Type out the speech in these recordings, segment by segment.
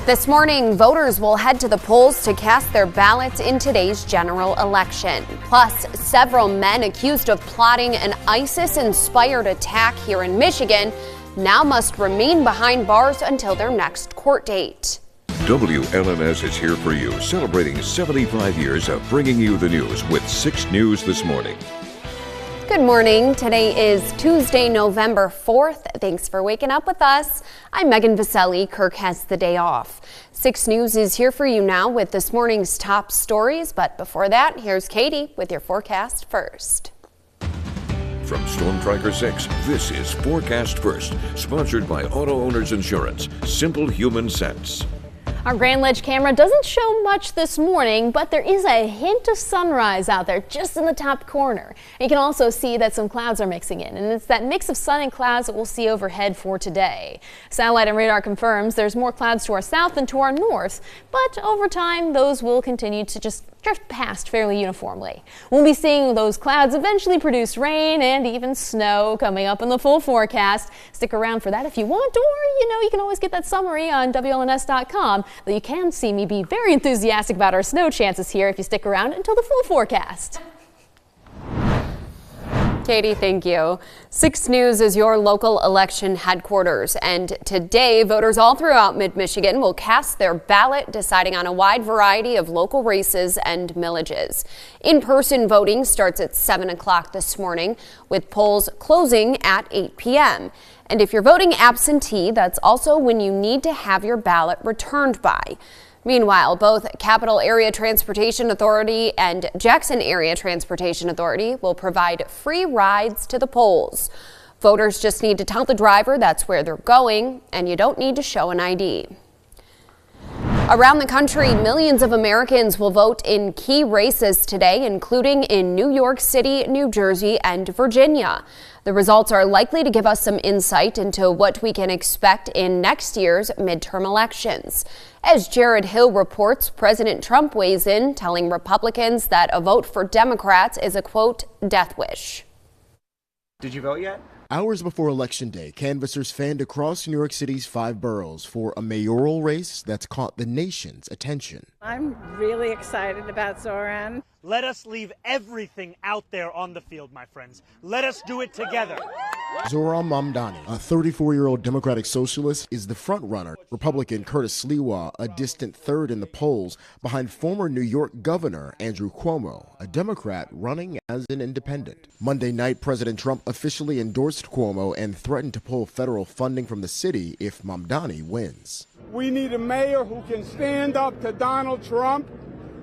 This morning, voters will head to the polls to cast their ballots in today's general election. Plus, several men accused of plotting an ISIS-inspired attack here in Michigan now must remain behind bars until their next court date. WLNS is here for you, celebrating 75 years of bringing you the news with 6 News this morning. Good morning. Today is Tuesday, November 4th. Thanks for waking up with us. I'm Megan Vaselli. Kirk has the day off. 6 News is here for you now with this morning's top stories. But before that, here's Katie with your forecast first. From Storm Tracker 6, this is Forecast First, sponsored by Auto Owners Insurance. Simple human sense. Our Grand Ledge camera doesn't show much this morning, but there is a hint of sunrise out there just in the top corner. And you can also see that some clouds are mixing in, and it's that mix of sun and clouds that we'll see overhead for today. Satellite and radar confirms there's more clouds to our south than to our north, but over time those will continue to just drift past fairly uniformly. We'll be seeing those clouds eventually produce rain and even snow coming up in the full forecast. Stick around for that if you want, or you can always get that summary on WLNS.com. Though you can see me be very enthusiastic about our snow chances here if you stick around until the full forecast. Katie, thank you. 6 News is your local election headquarters, and today voters all throughout mid-Michigan will cast their ballot, deciding on a wide variety of local races and millages. In-person voting starts at 7 o'clock this morning, with polls closing at 8 p.m. And if you're voting absentee, that's also when you need to have your ballot returned by. Meanwhile, both Capital Area Transportation Authority and Jackson Area Transportation Authority will provide free rides to the polls. Voters just need to tell the driver that's where they're going, and you don't need to show an ID. Around the country, millions of Americans will vote in key races today, including in New York City, New Jersey, and Virginia. The results are likely to give us some insight into what we can expect in next year's midterm elections. As Jared Hill reports, President Trump weighs in, telling Republicans that a vote for Democrats is a, quote, death wish. Did you vote yet? Hours before Election Day, canvassers fanned across New York City's 5 boroughs for a mayoral race that's caught the nation's attention. I'm really excited about Zoran. Let us leave everything out there on the field, my friends. Let us do it together. Zoran Mamdani, a 34-year-old Democratic socialist, is the front-runner. Republican Curtis Sliwa, a distant third in the polls, behind former New York Governor Andrew Cuomo, a Democrat running as an independent. Monday night, President Trump officially endorsed Cuomo and threatened to pull federal funding from the city if Mamdani wins. We need a mayor who can stand up to Donald Trump,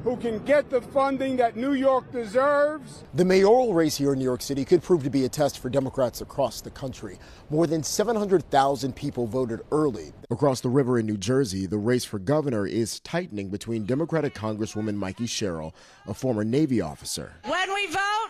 who can get the funding that New York deserves. The mayoral race here in New York City could prove to be a test for Democrats across the country. More than 700,000 people voted early. Across the river in New Jersey, the race for governor is tightening between Democratic Congresswoman Mikey Sherrill, a former Navy officer, When we vote,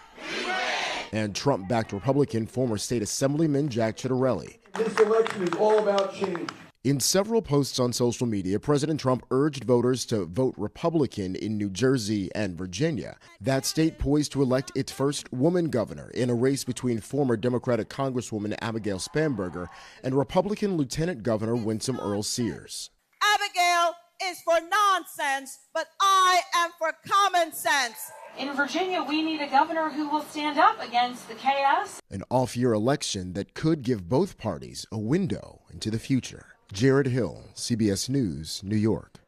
and Trump-backed Republican former State Assemblyman Jack Ciattarelli. This election is all about change. In several posts on social media, President Trump urged voters to vote Republican in New Jersey and Virginia, that state poised to elect its first woman governor in a race between former Democratic Congresswoman Abigail Spanberger and Republican Lieutenant Governor Winsome Earl-Sears. Abigail is for nonsense, but I am for common sense. In Virginia, we need a governor who will stand up against the chaos. An off-year election that could give both parties a window into the future. Jared Hill, CBS News, New York.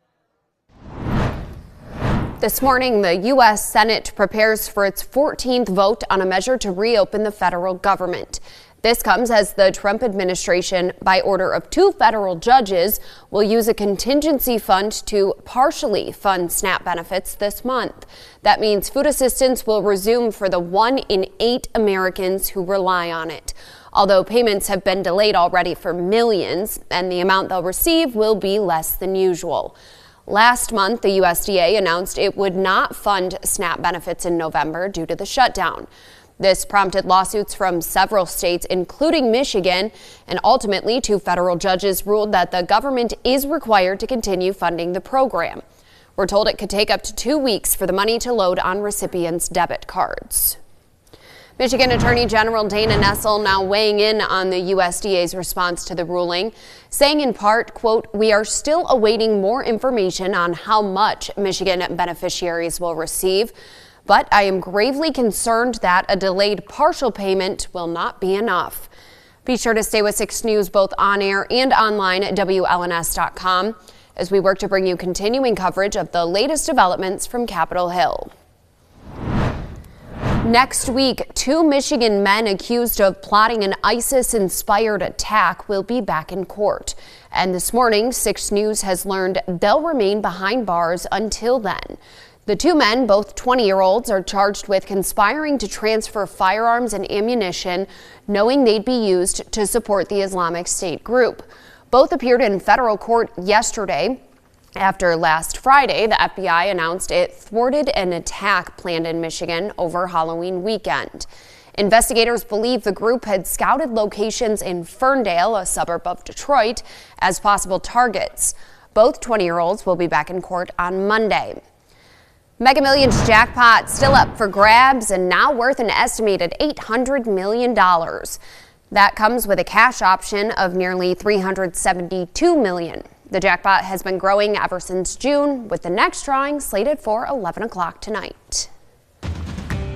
This morning, the U.S. Senate prepares for its 14th vote on a measure to reopen the federal government. This comes as the Trump administration, by order of 2 federal judges, will use a contingency fund to partially fund SNAP benefits this month. That means food assistance will resume for the 1 in 8 Americans who rely on it. Although payments have been delayed already for millions, and the amount they'll receive will be less than usual. Last month, the USDA announced it would not fund SNAP benefits in November due to the shutdown. This prompted lawsuits from several states, including Michigan, and ultimately 2 federal judges ruled that the government is required to continue funding the program. We're told it could take up to 2 weeks for the money to load on recipients' debit cards. Michigan Attorney General Dana Nessel now weighing in on the USDA's response to the ruling, saying in part, quote, "We are still awaiting more information on how much Michigan beneficiaries will receive, but I am gravely concerned that a delayed partial payment will not be enough." Be sure to stay with 6 News both on air and online at WLNS.com as we work to bring you continuing coverage of the latest developments from Capitol Hill. Next week, 2 Michigan men accused of plotting an ISIS-inspired attack will be back in court. And this morning, 6 News has learned they'll remain behind bars until then. The 2 men, both 20-year-olds, are charged with conspiring to transfer firearms and ammunition, knowing they'd be used to support the Islamic State group. Both appeared in federal court yesterday. After last Friday, the FBI announced it thwarted an attack planned in Michigan over Halloween weekend. Investigators believe the group had scouted locations in Ferndale, a suburb of Detroit, as possible targets. Both 20-year-olds will be back in court on Monday. Mega Millions jackpot still up for grabs and now worth an estimated $800 million. That comes with a cash option of nearly $372 million. The jackpot has been growing ever since June, with the next drawing slated for 11 o'clock tonight.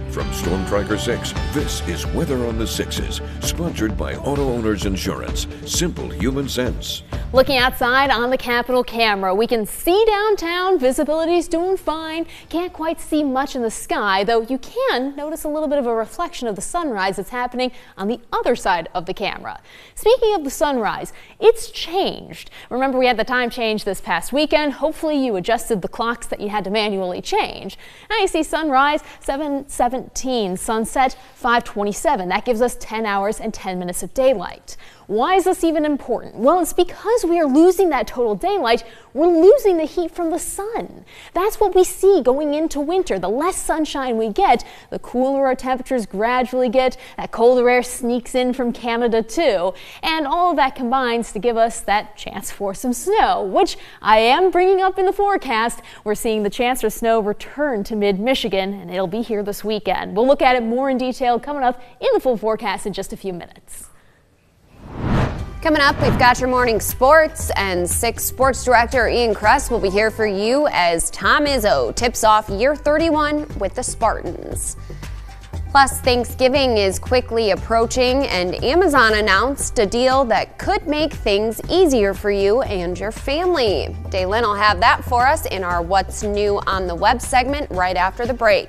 From Storm Tracker 6, this is Weather on the Sixes, sponsored by Auto Owners Insurance. Simple human sense. Looking outside on the Capitol camera, we can see downtown. Visibility's doing fine. Can't quite see much in the sky, though you can notice a little bit of a reflection of the sunrise that's happening on the other side of the camera. Speaking of the sunrise, it's changed. Remember, we had the time change this past weekend. Hopefully you adjusted the clocks that you had to manually change. Now you see sunrise 7:17, sunset 5:27. That gives us 10 hours and 10 minutes of daylight. Why is this even important? Well, it's because we are losing that total daylight. We're losing the heat from the sun. That's what we see going into winter. The less sunshine we get, the cooler our temperatures gradually get. That colder air sneaks in from Canada too. And all of that combines to give us that chance for some snow, which I am bringing up in the forecast. We're seeing the chance for snow return to mid-Michigan, and it'll be here this weekend. We'll look at it more in detail coming up in the full forecast in just a few minutes. Coming up, we've got your morning sports, and 6 Sports Director Ian Kress will be here for you as Tom Izzo tips off year 31 with the Spartans. Plus, Thanksgiving is quickly approaching, and Amazon announced a deal that could make things easier for you and your family. Daylin will have that for us in our What's New on the Web segment right after the break.